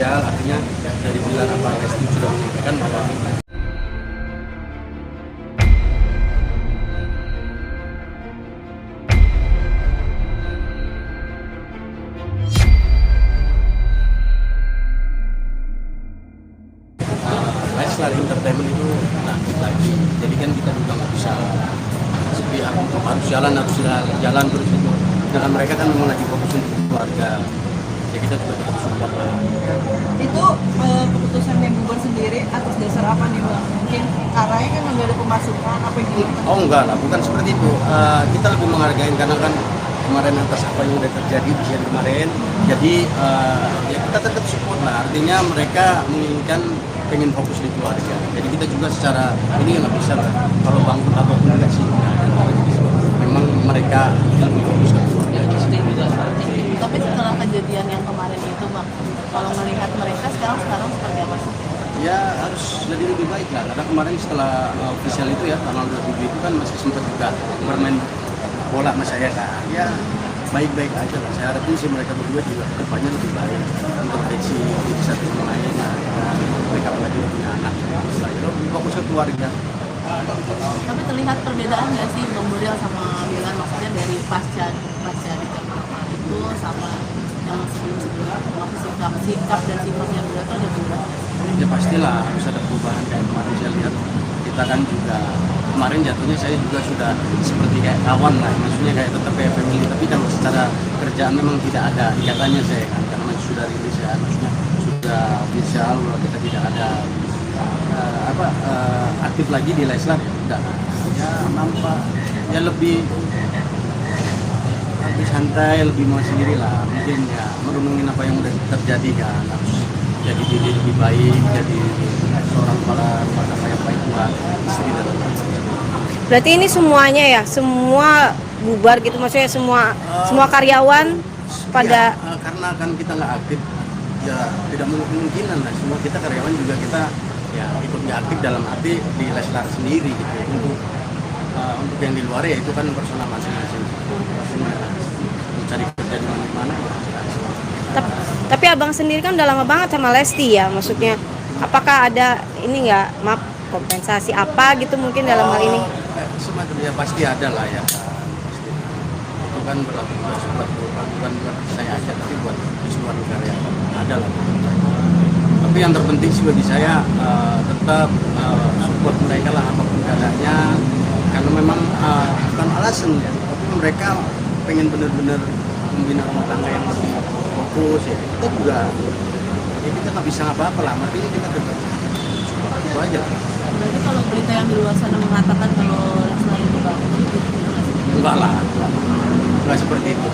official, artinya dari bulan apa Lesti sudah menyampaikan bahwa Leslar Entertainment itu lanjut lagi. Jadi kan kita juga nggak bisa sepihak harus jalan terus itu. Dengan mereka kan memang lagi fokus untuk keluarga. Ya kita juga tetap support lah. Itu keputusan yang bubar sendiri atas dasar apa nih Bang? Mungkin karena kan nggak ada pemasukan apa gitu? Oh enggak lah, bukan seperti itu. Kita lebih menghargai karena kan kemarin atas apa yang udah terjadi di hari kemarin. Jadi ya kita tetap support lah. Artinya mereka menginginkan pengen fokus di keluarga. Jadi kita juga secara ini nggak bisa lah. Kalau bangkrut apapun nggak sih. Memang mereka lebih fokus ke keluarga. Tapi setelah kejadian yang kemarin itu Bang, kalau melihat mereka sekarang seperti apa sih? Ya harus jadi lebih baik lah. Karena kemarin setelah official itu ya tanggal 27 itu kan masih sempat juga bermain bola sama saya kan. Ya baik-baik aja lah. Saya harapin sih mereka berdua juga kedepannya lebih baik. Intervensi di satu sama lain. Mereka lagi punya anak. Lebih fokus ke keluarga. Tapi terlihat perbedaan nggak sih Bang Boril sama Bilan, maksudnya dari pasca di Jakarta itu sama yang sebelum-sebelumnya, sikap dan sifatnya beliau itu ada berubah? Ya pastilah harus ada perubahan. Kayak kemarin saya lihat kita kan juga kemarin jatuhnya saya juga sudah seperti kayak kawan lah, maksudnya kayak tetap kayak family, tapi kalau secara kerjaan memang tidak ada ikatannya saya kan, karena sudah rilis ya, maksudnya sudah official kita tidak ada aktif lagi di Leslar ya, ya nampak ya lebih santai, lebih mau sendiri lah, mungkin ya merenungin apa yang udah terjadi kan, harus jadi diri lebih baik, jadi seorang kepala rumah tangga yang baik buat istri dan anak. Berarti ini semuanya ya, semua bubar gitu, maksudnya semua karyawan pada ya, karena kan kita nggak aktif, ya tidak kemungkinan lah, semua kita karyawan juga kita ya ikut nggak aktif dalam arti di Leslar sendiri gitu. Untuk yang di luar ya itu kan personal masing-masing, mencari kerja di mana-mana. tapi abang sendiri kan udah lama banget sama Lesti ya, maksudnya apakah ada ini nggak, maaf, kompensasi apa gitu mungkin dalam hal ini? Semacam ya pasti ada lah ya, pasti. Itu kan berlaku bukan buat saya aja, tapi buat seluruh negara yang ada lah. Tapi yang terpenting sih bagi saya tetap support mereka lah apapun keadaannya, karena memang bukan alasan ya, tapi mereka pengen benar-benar membina rumah tangga yang lebih fokus ya. Kita juga ya kita nggak bisa apa-apa lah, artinya kita tetap support itu aja. Berarti kalau berita yang di luar sana mengatakan kalau Leslar itu enggak lah, enggak seperti itu.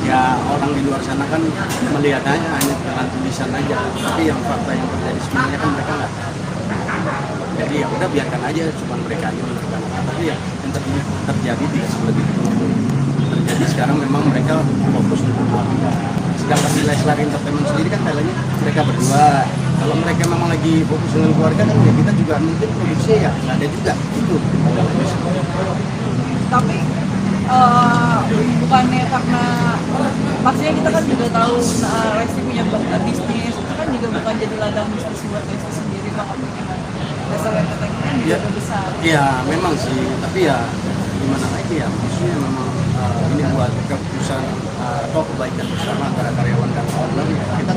Ya orang di luar sana kan melihatnya hanya dengan tulisan aja, tapi yang fakta yang terjadi sebenarnya kan mereka nggak tahu. Jadi ya udah biarkan aja, cuma mereka aja menentukan. Tapi ya yang terjadi tidak seperti itu. Terjadi sekarang memang mereka fokus untuk keluarga. Sedangkan di Leslar Entertainment sendiri kan talentnya mereka berdua. Kalau mereka memang lagi fokus dengan keluarga kan ya kita juga mungkin produksi ya nggak ada juga itu. Tapi bukannya karena maksudnya kita kan juga tahu Lesti punya bisnis, itu kan juga bukan jadi ladang bisnis buat Lesti sendiri Bang, apa gimana? Leslar Entertainment kan juga udah besar. Iya memang sih, tapi ya gimana lagi ya, maksudnya memang ini buat keputusan atau kebaikan bersama antara karyawan dan owner. Kita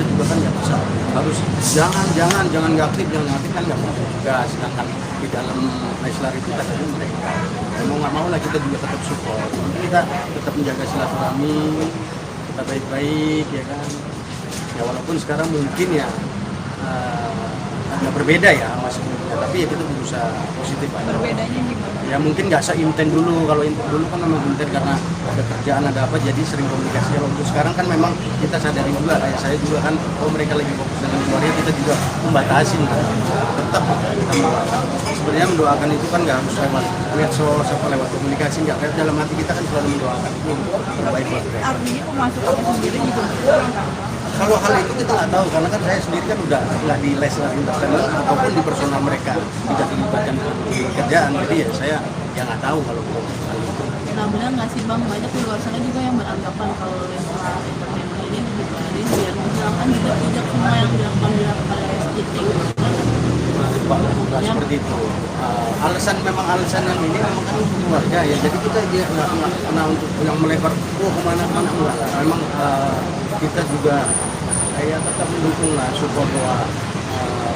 juga kan nggak bisa harus jangan nggak aktif kan nggak mungkin juga. Sedangkan di dalam Leslar itu katanya mereka mau nggak mau lah kita juga tetap support. Kita tetap menjaga silaturahmi, kita baik-baik ya kan. Ya walaupun sekarang mungkin ya agak berbeda ya masih, tapi ya kita berusaha positif aja. Berbedanya gimana? Ya mungkin nggak seinten dulu. Kalau dulu kan memang inten karena ada kerjaan ada apa, jadi sering komunikasi. Kalau untuk sekarang kan memang kita sadari juga, kayak saya juga kan, oh mereka lagi fokus dengan keluarga, kita juga membatasi kan. Tetap kita mendoakan. Sebenarnya mendoakan itu kan nggak harus lewat medsos apa lewat komunikasi, nggak, dalam hati kita kan selalu mendoakan itu terbaik buat mereka. Artinya pemasukan sendiri juga berkurang kan? Kalau hal itu kita nggak tahu, karena kan saya sendiri kan udah nggak di Leslar Entertainment ataupun di personal mereka, tidak dilibatkan di kerjaan, jadi ya saya ya nggak tahu kalau hal itu. Nah benar nggak sih Bang, banyak di luar sana juga yang beranggapan kalau Leslar Entertainment ini biar menghilangkan jejak-jejak semua bilang kepada SJT Nggak seperti itu. Memang alasan yang ini memang kan untuk keluarga ya. Jadi kita dia nggak pernah untuk yang melebar kemana-mana enggak lah. Memang kita juga kayak tetap mendukung lah support bahwa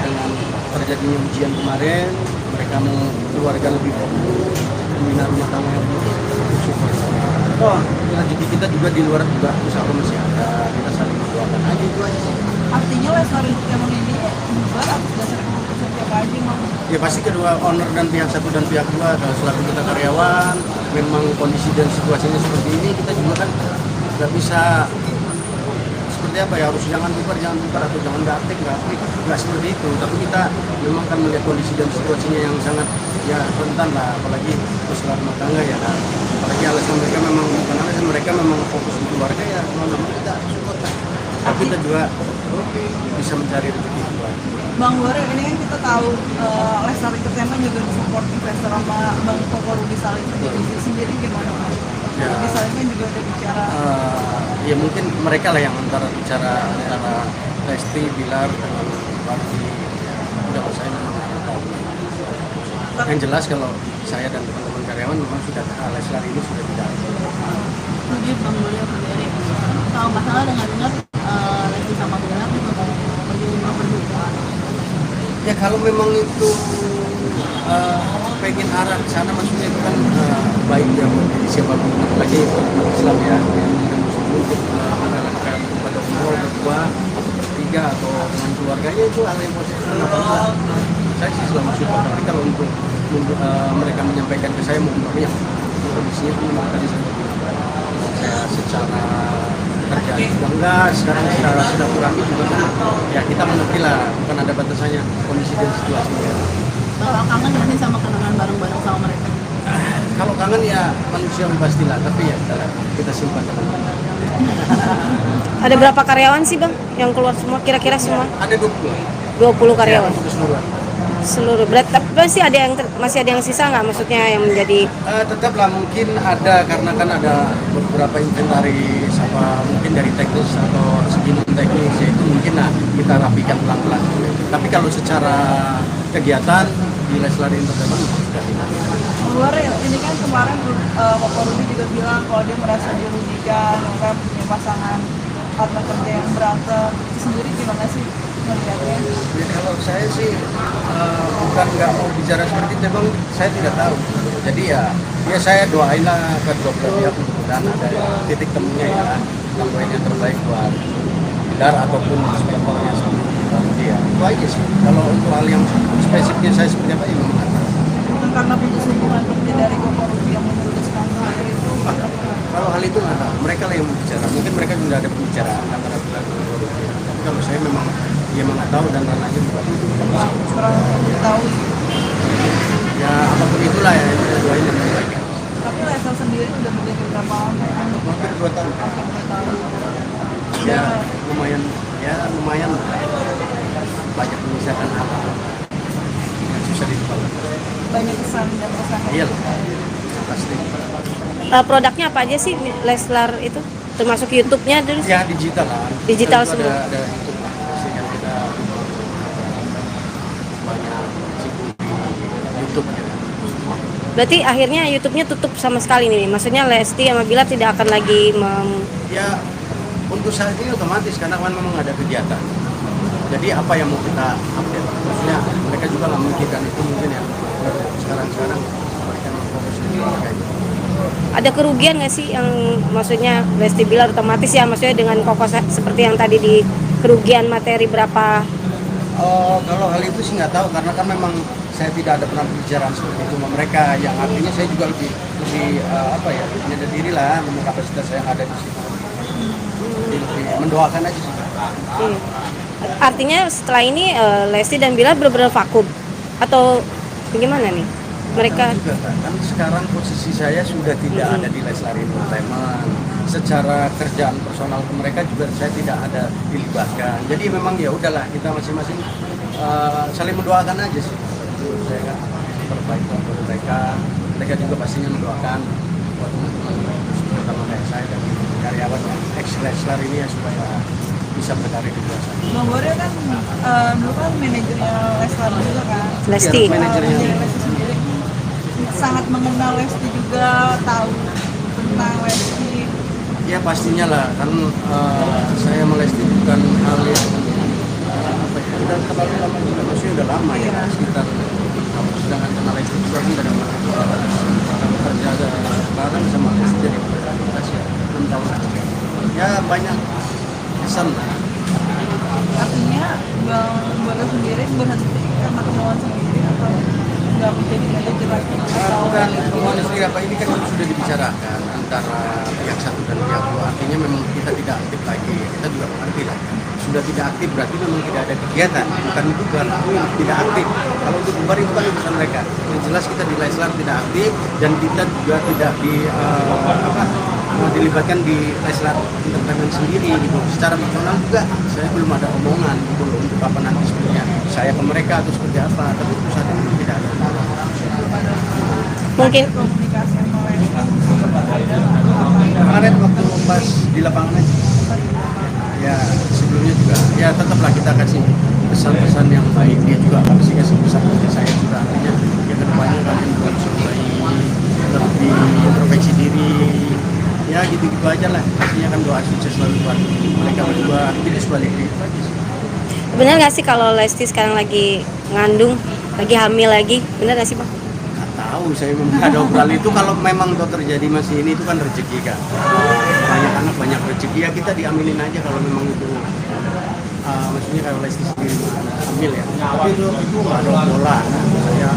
dengan terjadinya ujian kemarin mereka mau keluarga lebih fokus membina rumah tangga yang support. Oh, rezeki kita juga di luar juga usaha masih ada. Kita saling mendoakan aja itu aja. Artinya Lestari Entertainment ini bubar atas dasar keputusan siapa aja mau? Ya pasti kedua owner dan pihak satu dan pihak dua. Kalau selaku kita karyawan, memang kondisi dan situasinya seperti ini, kita juga kan nggak bisa seperti apa ya, harus jangan bubar atau jangan nggak aktif, nggak seperti itu. Tapi kita memang kan melihat kondisi dan situasinya yang sangat ya rentan lah, apalagi masalah rumah tangga ya kan. Apalagi alasan mereka memang bukan alasan mereka memang fokus di keluarga ya, memang kita support lah. Tapi kita juga bisa mencari rezeki itu aja. Bang Gore, ini kan kita tahu Lestari Entertainment juga support investor sama Bang Koko Rudi Salim sendiri gimana Bang? Ya. Rudi Salim kan juga udah bicara. Ya mungkin mereka lah yang antara Lesti, Bilar dengan Bardi. Udah saya memang tahu. Yang jelas kalau saya dan teman-teman karyawan memang sudah Lestari ini sudah tidak ada. Setuju Bang Mulya sendiri. Kalau masalah dengar Lesti sama Bilar juga mau pergi rumah berdua. Ya kalau memang itu pengen arah ke sana, maksudnya itu kan baik ya buat diri siapapun, apalagi Islam ya, untuk mengalahkan kepada umur berdua, tiga atau dengan keluarganya itu hal yang positif. Saya sih selalu support, tapi kalau untuk mereka menyampaikan ke saya mungkin kondisinya itu memang tadi saya secara kerjaan juga enggak, sekarang secara silaturahmi juga kan ya kita mengerti lah, bukan ada batasannya kondisi dan situasinya. Kalau kangen nggak sih sama kenangan bareng-bareng sama mereka? Kalau kangen ya manusia pastilah, tapi ya kita simpan teman-teman. Ada berapa karyawan sih Bang yang keluar semua kira-kira semua? Ada 20 karyawan. Ya, keseluruhan. Seluruh berat, tapi masih ada yang sisa nggak, maksudnya yang menjadi Tetaplah mungkin ada, karena kan ada beberapa inventaris apa mungkin dari teknis atau segi non teknis ya, itu mungkin kita rapikan pelan-pelan. Tapi kalau secara kegiatan di Lestari Entertainment sudah tidak. Luar ya, ini kan kemarin Koko Rudi juga bilang kalau dia merasa dirugikan, karena punya pasangan partner kerja yang berantem. Sendiri gimana sih melihatnya? Ya, kalau saya sih bukan nggak mau bicara seperti itu, memang saya tidak tahu. Jadi ya saya doain lah ke kedua pihak dan ada titik temunya ya, yang yang terbaik buat Bilar ataupun sebagainya sama dia. Itu aja sih. Kalau untuk hal yang spesifiknya saya seperti apa ya memang ada. Karena putus hubungan kerja dari Koko Rudi yang memutuskan hal itu. Kalau hal itu nggak tahu, mereka lah yang berbicara. Mungkin mereka juga ada pembicaraan antara Bilar dan Koko Rudi. Tapi kalau saya memang nggak tahu dan ranahnya bukan itu. Kurang tahu. Ya apapun itulah ya, itu doain yang terbaik. Tapi Lestari sendiri udah menjadi berapa lama? Hampir 2 tahun. Hampir 2 tahun. Ya lumayan banyak menyisakan hal-hal yang susah dilupakan. Banyak kesan dan kesan. Iya pasti. produknya apa aja sih Leslar itu, termasuk YouTube-nya dulu? Ya digital lah. Digital Kita semua. ada YouTube pasti yang kita banyak sibuk di YouTube ya. Berarti akhirnya YouTube-nya tutup sama sekali nih, maksudnya Lesti sama Bilar tidak akan lagi Ya untuk saat ini otomatis karena kan memang ada kegiatan. Jadi apa yang mau kita update? Maksudnya mereka juga nggak memikirkan itu mungkin ya. Sekarang mereka fokus di keluarga. ada kerugian nggak sih yang maksudnya Lesti Bilar otomatis ya, maksudnya dengan Koko seperti yang tadi di kerugian materi berapa? Oh, kalau hal itu sih nggak tahu karena kan memang saya tidak ada pernah pembicaraan seperti itu sama mereka, yang artinya saya juga lebih menyadari diri lah dengan kapasitas saya yang ada di situ. Lebih mendoakan aja sih. Artinya setelah ini Lesti dan Bilar benar-benar vakum atau bagaimana nih mereka? Juga, kan sekarang posisi saya sudah tidak ada di Lestari Entertainment. Secara kerjaan personal ke mereka juga saya tidak ada dilibatkan. Jadi memang ya udahlah, kita masing-masing saling mendoakan aja sih. Saya kan terbaik buat mereka. Mereka juga pastinya mendoakan buat teman-teman terutama kayak saya dan karyawan yang ex Leslar ini ya supaya bisa berkarir di luar sana. Bang Boril kan dulu kan manajernya Leslar juga kan. Lesti. Iya, manajernya. Manajernya Lesti sendiri sangat mengenal Lesti juga, tahu tentang Lesti. Ya pastinya lah, kan saya sama Lesti bukan hal yang apa ya, kita terlalu lama juga, maksudnya udah lama ya, sekitar sedangkan kenal Lesti juga kan dari mana kita bekerja bareng sama Lesti jadi komunitas ya 6 tahun ya banyak kesan lah. Artinya Bang Boril sendiri berhenti karena kemauan sendiri atau nggak menjadi manajer lagi? Bukan kemauan istri apa ini kan sudah dibicarakan antara pihak satu dan pihak dua, artinya memang kita tidak aktif lagi, kita juga mengerti lah. Sudah tidak aktif berarti memang tidak ada kegiatan, bukan itu berarti tidak aktif. Kalau untuk bubar itu kan urusan mereka. Yang jelas kita di Leslar tidak aktif dan kita juga tidak dilibatkan di Leslar Entertainment sendiri gitu. Secara personal juga saya belum ada omongan gitu loh untuk apa nanti sebenarnya saya ke mereka atau seperti apa, tapi untuk saat ini tidak ada. Mungkin Komunikasi sama Lesti Kemarin waktu pas di lapangan aja. Ya sebelumnya juga ya tetaplah kita kasih pesan-pesan yang baik, dia juga kasih pesan ke saya juga, artinya ya kedepannya kalian juga bisa mulai lebih introspeksi diri ya gitu-gitu aja lah, pastinya kan doa sukses selalu buat mereka berdua, tidak sebaliknya itu aja sih. benar nggak sih kalau Lesti sekarang lagi ngandung, lagi hamil lagi, benar nggak sih Bang? Nggak tahu, saya memang nggak ada obrolan itu. Kalau memang itu terjadi masih ini itu kan rezeki kan, banyak anak banyak rezeki ya, kita diaminin aja kalau memang itu maksudnya kalau Lesti sendiri hamil ya, tapi itu nggak ada obrolan saya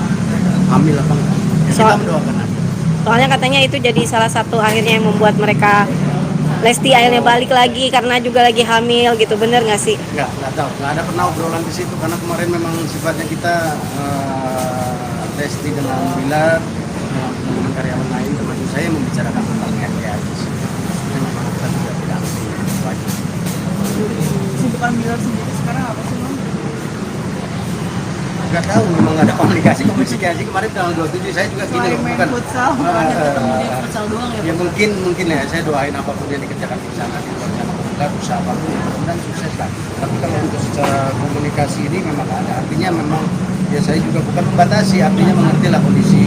hamil apa enggak ya, kita mendoakan aja. Soalnya katanya itu jadi salah satu akhirnya yang membuat mereka Lesti akhirnya balik lagi karena juga lagi hamil gitu, bener nggak sih? Nggak tahu, nggak ada pernah obrolan di situ karena kemarin memang sifatnya kita Lesti dengan Bilar dengan karyawan lain termasuk saya membicarakan tentang RT aja sih. Dan memang kita juga tidak wajib. kesibukan Bilar sendiri sekarang apa sih Bang? Nggak tahu, memang nggak ada komunikasi kemarin tanggal 27 saya juga gini Selain loh, main bukan futsal, Hanya ketemu dia futsal doang ya. ya mungkin ya saya doain apapun yang dikerjakan di sana di luar sana enggak usaha apapun dan sukses lah. Tapi kalau untuk secara komunikasi ini memang ada, artinya memang ya saya juga bukan membatasi, artinya mengerti lah kondisi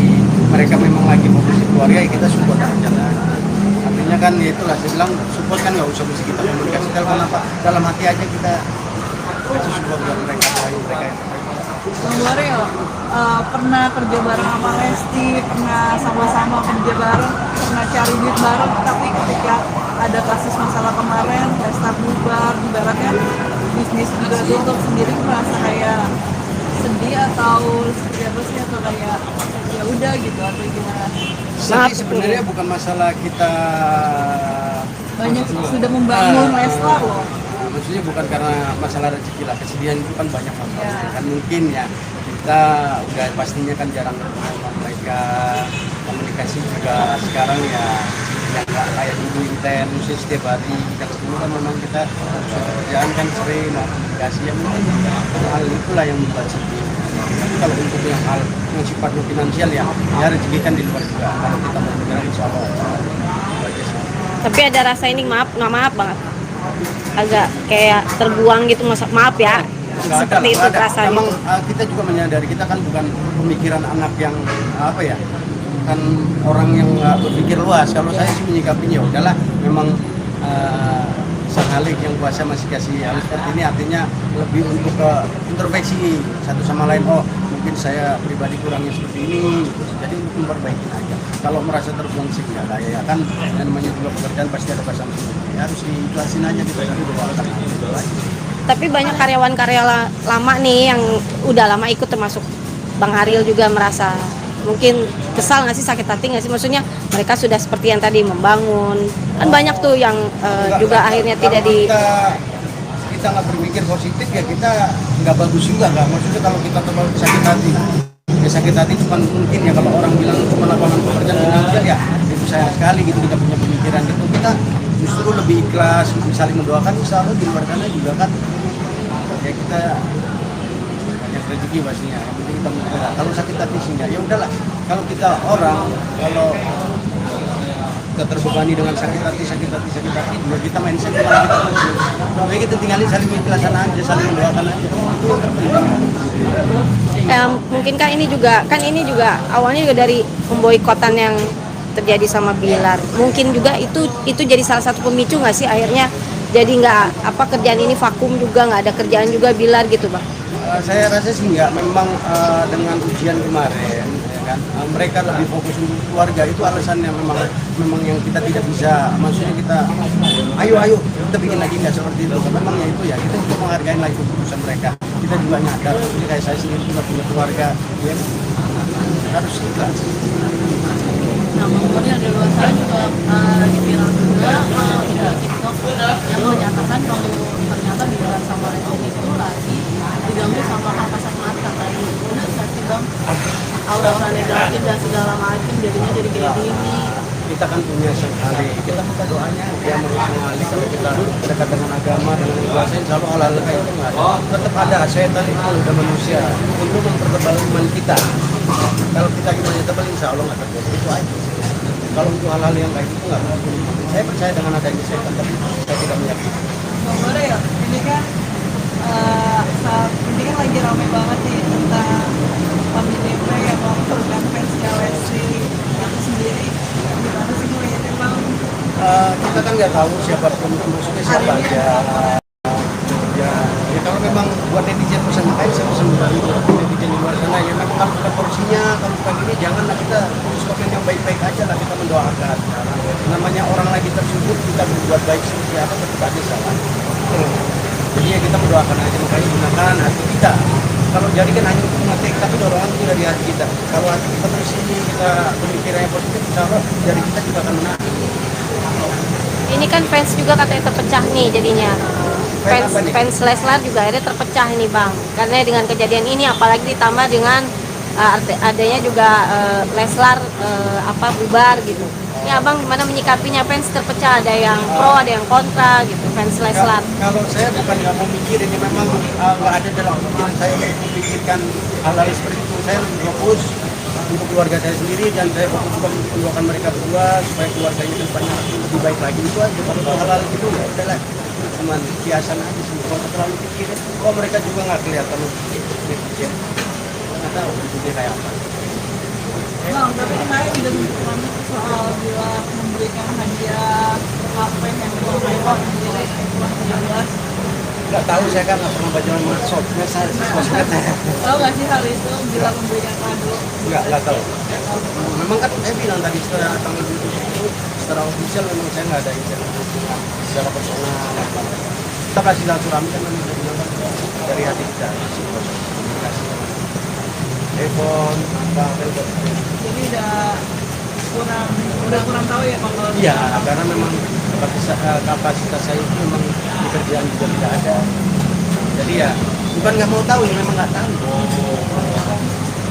mereka memang lagi fokus di keluarga ya kita support aja lah. Artinya kan ya itulah saya bilang support kan nggak usah mesti kita komunikasi dalam hati aja kita kasih support buat mereka, doain mereka yang terbaik. Bang Boril pernah kerja bareng sama Lesti, pernah sama-sama kerja bareng, pernah cari duit bareng, tapi ketika ada kasus masalah kemarin, Lestar bubar, ibaratnya bisnis juga tutup sendiri, merasa kayak sedih atau seperti apa sih, atau kayak ya udah gitu atau gimana? Sedih sebenarnya bukan masalah kita Banyak sudah membangun Lestar loh. maksudnya bukan karena masalah rezeki lah, kesedihan itu kan banyak faktor Ya. kan, mungkin ya kita udah pastinya kan jarang ketemu sama mereka, komunikasi juga sekarang ya yang nggak kayak dulu intens setiap hari kita ketemu kan, memang kita pekerjaan kan sering komunikasi yang mungkin hal itulah yang membuat sedih. Tapi kalau untuk yang hal yang sifatnya finansial ya rezeki kan di luar juga, kalau kita mau bergerak insya Allah itu aja sih. Tapi ada rasa ini maaf banget, agak kayak terbuang gitu, maaf ya, Nggak ada, seperti itu nggak ada. rasanya. Memang kita juga menyadari kita kan bukan pemikiran anak yang apa ya, kan orang yang berpikir luas. Kalau saya sih menyikapinya udahlah, memang sang Halik yang puasa masih kasih halus seperti ini, artinya lebih untuk ke introspeksi satu sama lain. Oh mungkin saya pribadi kurangnya seperti ini, jadi untuk memperbaiki aja. Kalau merasa terbuang sih nggak ada ya kan, dan namanya juga pekerjaan pasti ada pasang surut. Ya harus diikhlasin aja kita tadi doakan itu aja. Tapi banyak karyawan-karyawan lama nih yang udah lama ikut, termasuk Bang Haril juga merasa mungkin kesal nggak sih, sakit hati nggak sih, maksudnya mereka sudah seperti yang tadi membangun, kan banyak tuh yang juga akhirnya tidak di kita nggak berpikir positif ya kita nggak bagus juga, nggak maksudnya kalau kita terlalu sakit hati ya sakit hati cuma mungkin ya kalau orang bilang cuma lapangan pekerjaan finansial ya itu sayang sekali gitu, kita punya pemikiran gitu, kita justru lebih ikhlas, lebih saling mendoakan, insya Allah di luar sana juga kan ya kita banyak rezeki pastinya, yang penting kita bergerak. Kalau sakit hati sih ya udahlah, kalau kita orang kalau kita terbebani dengan sakit hati, dua kita main sakit hati kita terus. Jadi kita tinggalin saling menjelaskan aja, saling mendoakan aja. Mungkinkah ini juga awalnya juga dari pemboikotan yang terjadi sama Bilar. Mungkin juga itu jadi salah satu pemicu nggak sih akhirnya jadi nggak kerjaan ini vakum juga, nggak ada kerjaan juga Bilar gitu Bang? Saya rasa sih enggak, memang dengan ujian kemarin ya kan, mereka lebih fokus untuk keluarga, itu alasannya memang yang kita tidak bisa, maksudnya kita ayo kita bikin lagi nggak seperti itu, memang ya itu ya kita juga menghargai lagi keputusan mereka, kita juga nyadar, ini kayak saya sendiri juga punya keluarga ya, harus ikhlas. Nah, kemudian di luar sana juga lagi viral juga video TikTok yang menyatakan kalau ternyata Bilar sama Lesti itu lagi diganggu sama hal kasat mata tadi. Benar nggak sih Bang? Aura-aura negatif dan segala macam jadinya jadi kayak gini. Kita kan punya sekali, kita minta doanya dia mengalir, kalau kita dekat dengan agama, dengan kuasa, insya Allah hal-hal kayak itu nggak ada. Tetap ada, setan itu udah manusia untuk mempertebal iman kita. Kalau kita imannya tebal, insya Allah nggak terjadi, itu aja. Kalau untuk hal-hal yang kayak itu nggak mungkin. Saya percaya dengan adanya setan, tapi saya tidak meyakini. Bang Bora ya, ini kan saat ini kan lagi ramai banget nih tentang family yang melaporkan fansnya Lesti itu sendiri. Gimana sih melihatnya Bang? Kita kan nggak tahu siapa maksudnya siapa aja. Ya kalau memang buat netizen pesan, makanya saya pesan buat netizen di luar sana ya, memang kalau bukan porsinya, kalau bukan ini, janganlah kita urus komen yang baik-baik aja lah, kita mendoakan. Namanya orang lagi tersebut, kita berbuat baik seperti apa tetap aja salah. Jadi ya kita mendoakan aja, makanya gunakan hati kita. Kalau jadi kan hanya untuk ngetik, tapi dorongan itu dari hati kita. Kalau hati kita bersih, kita pemikirannya positif, insya Allah jari kita juga akan menang. Ini kan fans juga katanya terpecah nih jadinya. Fans Leslar juga akhirnya terpecah ini Bang. Karena dengan kejadian ini apalagi ditambah dengan adanya juga Leslar bubar gitu. Ini Abang gimana menyikapinya, fans terpecah, ada yang pro, ada yang kontra gitu, fans Leslar. Kalau saya bukan nggak mau mikir, ini memang nggak ada dalam pikiran saya untuk memikirkan hal-hal seperti itu. Saya lebih fokus untuk keluarga saya sendiri, dan saya fokus juga mendoakan mereka berdua supaya keluarga itu banyak lebih baik lagi, itu aja. Kalau hal-hal itu ya udahlah, cuman kiasan aja sih, kalau terlalu pikirin. Kok mereka juga nggak kelihatan mikir, nggak tahu dia kayak apa. Bang, tapi kemarin juga sempat soal Bilar memberikan hadiah HP yang mewah sendiri iPhone 13. Nggak tahu, saya kan nggak pernah baca sosmed saya. Tahu nggak sih hal itu, Bilar memberikan kado? Nggak tahu. Memang kan saya bilang tadi setelah tanggal 7 itu secara official memang saya nggak ada izin secara personal. Kita kasih silaturahmi kan memang saya bilang kan dari hati kita. Kasih telepon, telepon. Jadi udah kurang tahu ya kalau Iya, karena memang kapasitas saya itu memang di kerjaan juga tidak ada. Jadi ya bukan nggak mau tahu, ya memang nggak tahu.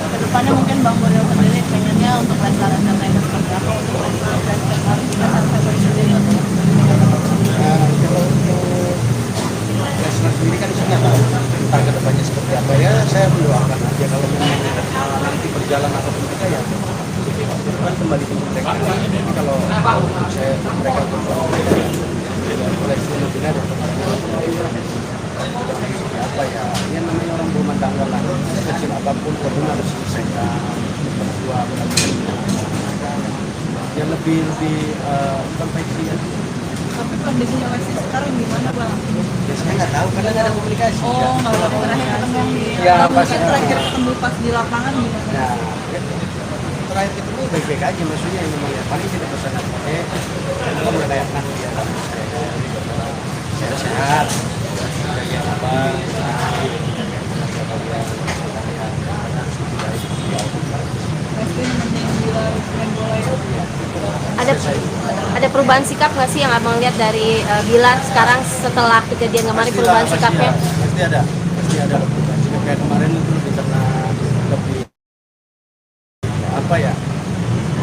Kedepannya mungkin Bang Boril sendiri pengennya untuk Leslar Entertainment seperti apa untuk Leslar sendiri untuk Kalau untuk Leslar sendiri kan saya nggak tahu tentang kedepannya seperti apa ya. Saya mendoakan aja kalau memang nanti berjalan apapun juga ya kan kembali ke mereka. Jadi kalau saya mereka koleksi mungkin ada apa ya, yang namanya orang rumah tangga lah, kecil apapun kebun harus selesaikan berdua, yang lebih konveksi ya. tapi kondisinya Lesti sekarang gimana Bang? Ya saya nggak tahu karena nggak ada komunikasi. Oh, nggak ada terakhir ketemu Ya, pas terakhir ketemu pas di lapangan gimana? Nah, terakhir ketemu baik-baik aja, maksudnya yang memang ya paling tidak pesan apa kamu udah kayak nanti ya, saya sehat, saya apa, Lesti nemenin Bilar main bola itu. Ada perubahan sikap nggak sih yang Abang lihat dari Bilar sekarang setelah kejadian kemarin, perubahan sikapnya? Pasti ada perubahan sikap. Kayak kemarin itu lebih tenang, lebih apa ya,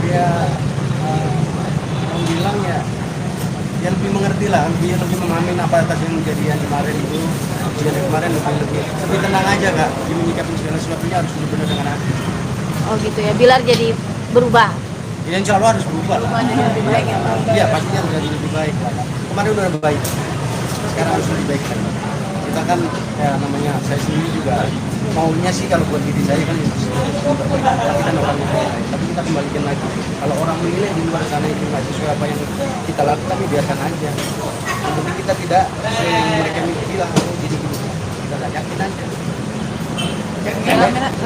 dia orang bilang ya dia lebih mengerti lah, dia lebih memahami apa atas yang kejadian kemarin itu. Kejadian kemarin lebih tenang aja Kak, dia menyikapi segala sesuatunya harus benar-benar dengan hati. Oh gitu ya, Bilar jadi berubah. Ya insya Allah harus berubah lah. Berubah jadi lebih baik ya Pak. Iya pasti harus jadi lebih baik lah. Kemarin udah baik, sekarang harus lebih baik lagi. Kita kan ya namanya saya sendiri juga maunya sih kalau buat diri saya kan kita orang yang baik, tapi kita kembalikan lagi. Kalau orang menilai di luar sana itu nggak sesuai apa yang kita lakukan, ya biarkan aja. Yang penting kita tidak sesuai yang mereka bilang, oh gini gini. Kita nggak yakin aja.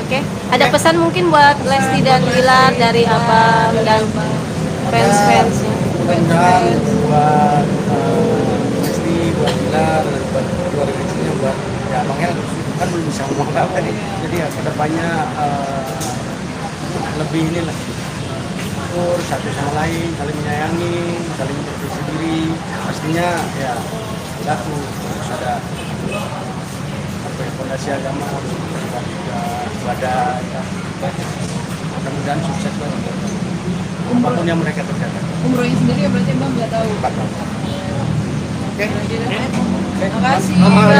Oke. Ada pesan mungkin buat Lesti dan Bilar dari Abang dan fans-fansnya. Mudah-mudahan buat Lesti, buat Bilar, dan buat keluarga kecilnya, buat ya Bang El kan belum bisa ngomong apa nih. Jadi ya kedepannya lebih inilah akur satu sama lain, saling menyayangi, saling memperbaiki diri. Pastinya ya laku harus ada fondasi agama, harus juga ibadah. Ya. Mudah-mudahan sukses lah. Apapun yang mereka kerjakan. Umrohnya sendiri ya berarti Bang nggak tahu. Oke. Terima kasih. Sama.